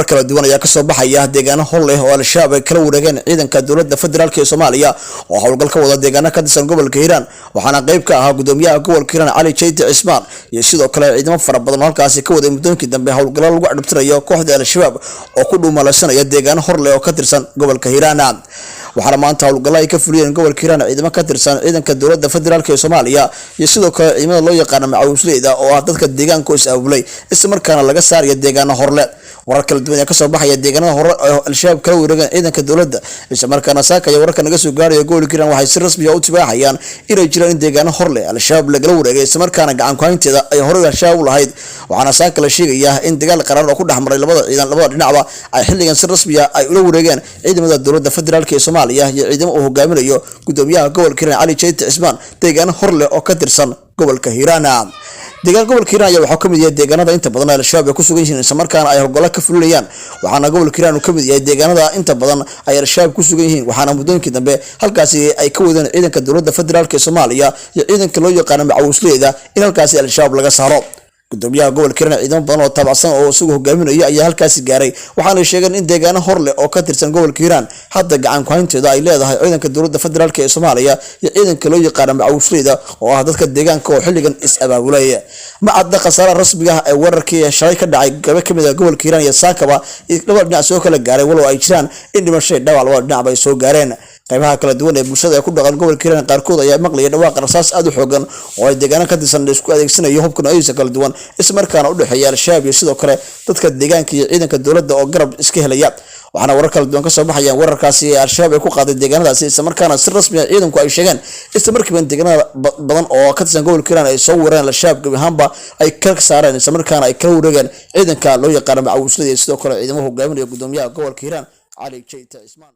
warar kala duwan ayaa ka soo baxaya deegaano hor leh oo al-shabaab ay kala wareegeen ciidanka dowladda federaalka ee Soomaaliya oo howlgal ka wada deegaano ka tirsan gobolka Hiiraan waxaana qayb ka ahaa gudoomiyaha gobolka Hiiraan Cali Jeyti Cismaan iyo sidoo kale ciidamo fara badan oo halkaas ka wada muddooyinkii dambe howlgallo lagu cadbtirayo kooxda al-shabaab oo ku dhuumalaysanaya deegaano hor leh oo ka tirsan gobolka Hiiraan waxaana maanta howlgallo ay ka fuliyeen gobolka Hiiraan ciidamo ka tirsan ciidanka dowladda federaalka ee Soomaaliya iyo sidoo kale ciidamada loo yaqaan macawisleyda oo ah dadka deegaanka is aabulay isla markaana laga saarayo deegaano hor leh warar kala duwan ayaa ka soo baxaya deegaanada hore oo al-shabaab kala wareegeen ciidanka dowladda isla markaana saakaya wararka naga soo gaaraya gobolka Hiiraan waxay si rasmi ah u tibaaxayaan inay jiraan deegaano hor leh al-shabaab lagala wareegay isla markaana gacan ku haynteeda ay hore al-shabaab u lahayd waxaana saaka la sheegayaa in dagaal qarar oo ku dhaxmaray labada dhinacba ay xilligan si rasmi ah ay ula wareegeen ciidamada dowladda federaalka ee Soomaaliya iyo ciidamo uu hogaaminayo gudoomiyaha gobolka Hiiraan Cali Jeyti Cismaan deegaano hor leh oo ka tirsan gobolka Hiiraan deegaan gobolka Hiiraan ayaa waxa kamid yahay deegaanada inta badan al-shabaab ay ku sugan yihiin isla markaana ay howlgallo ka fulinayaan waxaana gobolka Hiiraan uu kamid yahay deegaanada inta badan ay al-shabaab ku sugan yihiin waxaana muddooyinkii dambe halkaasi ay ka wadeen ciidanka dowladda federaalka ee Soomaaliya iyo ciidanka loo yaqaan macawisleyda in halkaasi al-shabaab laga saaro gudoomiyaha gobolka Hiiraan ciidamo badan oo taabacsan oo isugu hogaaminaya ayaa halkaasi gaaray waxaana ay sheegeen in deegaano hor leh oo ka tirsan gobolka Hiiraan hadda gacan ku haynteeda ay leedahay ciidanka dowladda federaalka ee Soomaaliya iyo ciidanka loo yaqaan macawisleyda oo ah dadka deegaanka oo xilligan is abaabulay ma cadda khasaare rasmiga ah ee wararkii shalay ka dhacay gaba kamid ah gobolka Hiiraan iyo Saakaba laba dhinac soo kala gaaray walow ay jiraan in dhimasho dhaawac laba dhinac ay soo gaareen qaybaha kala duwan ee bulshada ku dhaqan gobolka Hiiraan qaarkood ayaa maqlaya dhawaaq rasaas aad u xoogan oo ay deegaano ka tirsan isku adeegsanayo hubka noocyadiisa kala duwan isla markaana u dhaxeeya al-shabaab iyo sidoo kale dadka deegaanka iyo ciidanka dowladda oo garab iska helaya waxaana warar kala duwan ka soo baxayaan wararkaasi ee al-shabaab ay ku qaaday deegaanadaasi isla markaana si rasmi ah ciidanku ay sheegeen isla markiiba deegaanada badan oo ka tirsan gobolka Hiiraan ay soo weerareen al-shabaab gabi ahaanba ay ka saareen isla markaana ay kala wareegeen ciidanka loo yaqaan macawisleyda iyo sidoo kale ciidamo hogaaminaya gudoomiyaha gobolka Hiiraan Cali Jeyti Cismaan